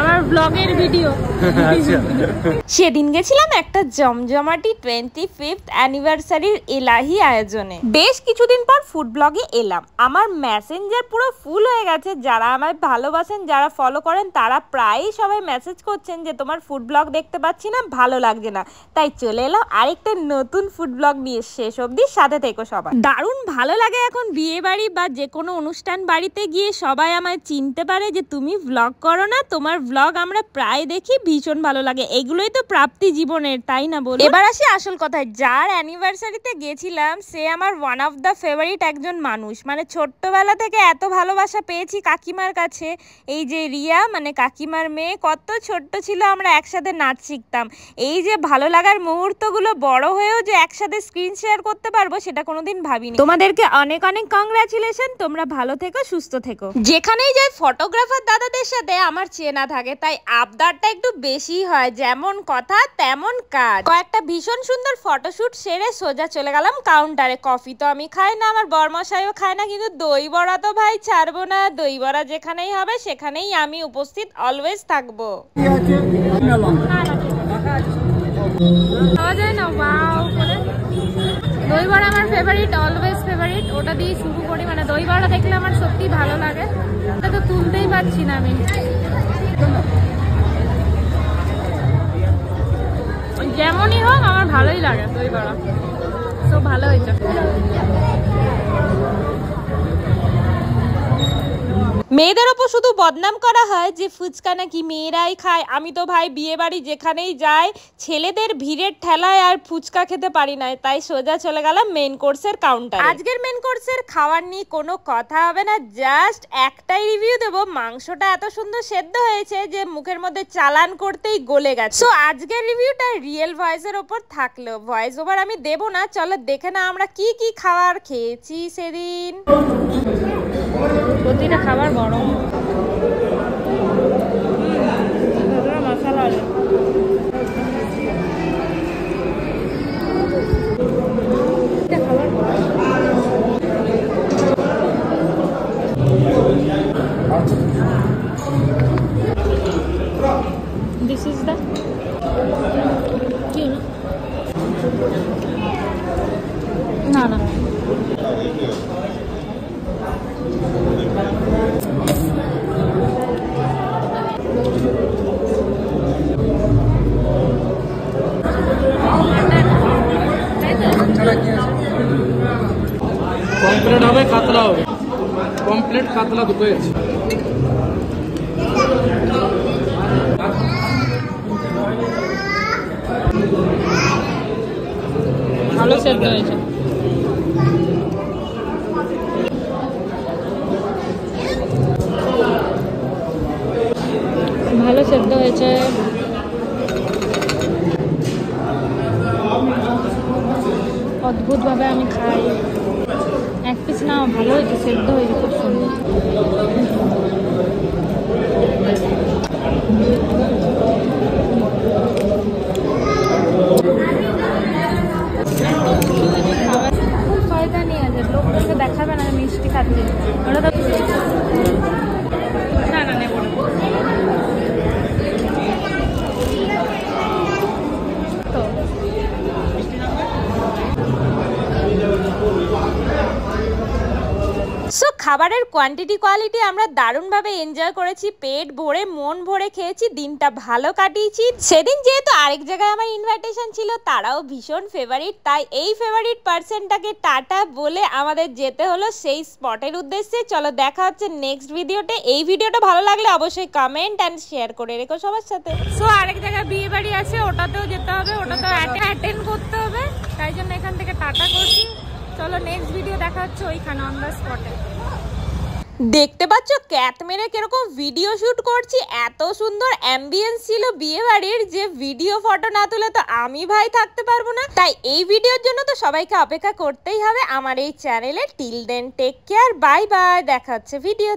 আমার ব্লগের ভিডিও। সেদিন গেছিলাম একটা জমজমাটি 25th অ্যানিভার্সারির এলাহি আয়োজনে। বেশ কিছুদিন পর ফুড ব্লগে এলাম। আমার মেসেঞ্জার পুরো ফুল হয়ে গেছে। যারা আমায় ভালোবাসেন, যারা ফলো করেন, তারা প্রায়ই সবাই মেসেজ করছেন যে তোমার ফুড ব্লগ দেখতে পাচ্ছি না, ভালো লাগছে না। তাই চলে এলাম আরেকটা নতুন ফুড ব্লগ নিয়ে। শেষ অবধি সাথে থেকো সবাই। দারুণ ভালো লাগে এখন বিয়ে বাড়ি বা যে কোনো অনুষ্ঠান বাড়িতে গিয়ে সবাই আমায় চিনতে পারে যে তুমি ব্লগ করো না। তোমার ব্লগ আমরা প্রায় দেখি, ভীষণ ভালো লাগে। এগুলোই তো প্রাপ্তি জীবনের, তাই না বলো? এবার আসি আসল কথায়। যার অ্যানিভার্সারিতে গেছিলাম সে আমার ওয়ান অফ দ্য ফেভারিট একজন মানুষ। মানে ছোট্টবেলা থেকে এত ভালোবাসা পেয়েছি কাকিমার কাছে। এই যে রিয়া, মানে কাকিমার মেয়ে, কত ছোট্ট ছিল আমরা একসাথে নাচ শিখতাম। এই যে ভালো লাগার মুহূর্তগুলো বড় হয়েও যে একসাথে স্ক্রিন শেয়ার করতে পারবো সেটা কোনোদিন ভাবিনি। তোমাদেরকে অনেক অনেক কংগ্রাচুলেশন। তোমরা ভালো থেকো, সুস্থ থেকো। যেখানেই যাই ফটোগ্রাফার দাদাদের সাথে আমার চেনা থাকে, তাই আবদারটা একটু বেশি হয়। যেমন কথা তেমন কাজ। কয়েকটা ভীষণ সুন্দর ফটোশুট সেরে সোজা চলে গেলাম কাউন্টারে। কফি তো আমি খাই না, আমার বরমশাইও খায় না, কিন্তু দই বড়া তো ভাই ছাড়বো না। দই বড়া যেখানেই হবে সেখানেই আমি উপস্থিত অলওয়েজ থাকবো। পাওয়া যায় না, ওয়াও করে দই বড়া আমার ফেভারিট, অলওয়েজ ফেভারিট। ওটা দিয়ে শুরু করি। মানে দই বড়া দেখলে আমার সত্যি ভালো লাগে। ওটা তো তুলতেই পারছি না আমি। যেমনই হোক আমার ভালোই লাগে দই বড়া। তো ভালো হয়েছে। মেয়েদের ওপর শুধু বদনাম করা হয় যে ফুচকা নাকি মেয়েরাই খায়। আমি তো ভাই বিয়ে বাড়ি যেখানেই যাই ছেলেদের ভিড়ের ঠেলায় আর ফুচকা খেতে পারি না। তাই সোজা চলে গেলাম মেন কোর্সের কাউন্টার। আজকের মেন কোর্সের খাবার নিয়ে কোনো কথা হবে না, জাস্ট একটাই রিভিউ দেবো। মাংসটা এত সুন্দর সেদ্ধ হয়েছে যে মুখের মধ্যে চালান করতেই গলে গেছে। সো আজকের রিভিউটা রিয়েল ভয়েসের ওপর থাকলো, ভয়েস ওভার আমি দেবো না। চলো দেখে না আমরা কি কি খাবার খেয়েছি সেদিন। প্রতিটা খাবার গরম, মশলা আছে। This is the না না কমপ্লিট হবে, কাতলা হবে। কমপ্লিট কাতলা দুটো আছে। ভালো সেদ্ধ হয়েছে। ভালো সেদ্ধ হয়েছে। অদ্ভুতভাবে আমি খাই। এক পিস না, ভালো হয়েছে, সেদ্ধ হয়েছে খুব সুন্দর। খুব ফায়দা নিয়ে আছে, লোককে দেখাবে না মিষ্টি খাচ্ছে। ওটা তো না না নেব না। সো খাবারের কোয়ান্টিটি কোয়ালিটি আমরা দারুণভাবে এনজয় করেছি। পেট ভরে মন ভরে খেয়েছি, দিনটা ভালো কাটিয়েছি। সেদিন যেহেতু আরেক জায়গায় আমার ইনভাইটেশন ছিল, তারাও ভীষণ ফেভারিট, তাই এই ফেভারিট পার্সনটাকে টাটা বলে আমাদের যেতে হলো সেই স্পটের উদ্দেশ্যে। চলো দেখা হচ্ছে নেক্সট ভিডিওতে। এই ভিডিওটা ভালো লাগলে অবশ্যই কমেন্ট অ্যান্ড শেয়ার করে রেখো সবার সাথে। সো আরেক জায়গায় বিয়ে বাড়ি আছে, ওটাতেও যেতে হবে, ওটাতেও অ্যাটেন্ড করতে হবে। তাই জন্য এখান থেকে টাটা করছি। চলো নেক্সট ভিডিও দেখা হচ্ছে ওইখানে অন দ্য স্পটে। দেখতে পাচ্ছ ক্যাট মেরে কিরকম ভিডিও শুট করছি। এত সুন্দর অ্যাম্বিয়েন্স ছিল বিয়ে বাড়ির যে ভিডিও ফটো না তুলে তো আমি ভাই থাকতে পারবো না। তাই এই ভিডিওর জন্য তো সবাইকে অপেক্ষা করতেই হবে আমার এই চ্যানেলে। Till then take care, bye bye, দেখা হচ্ছে ভিডিও।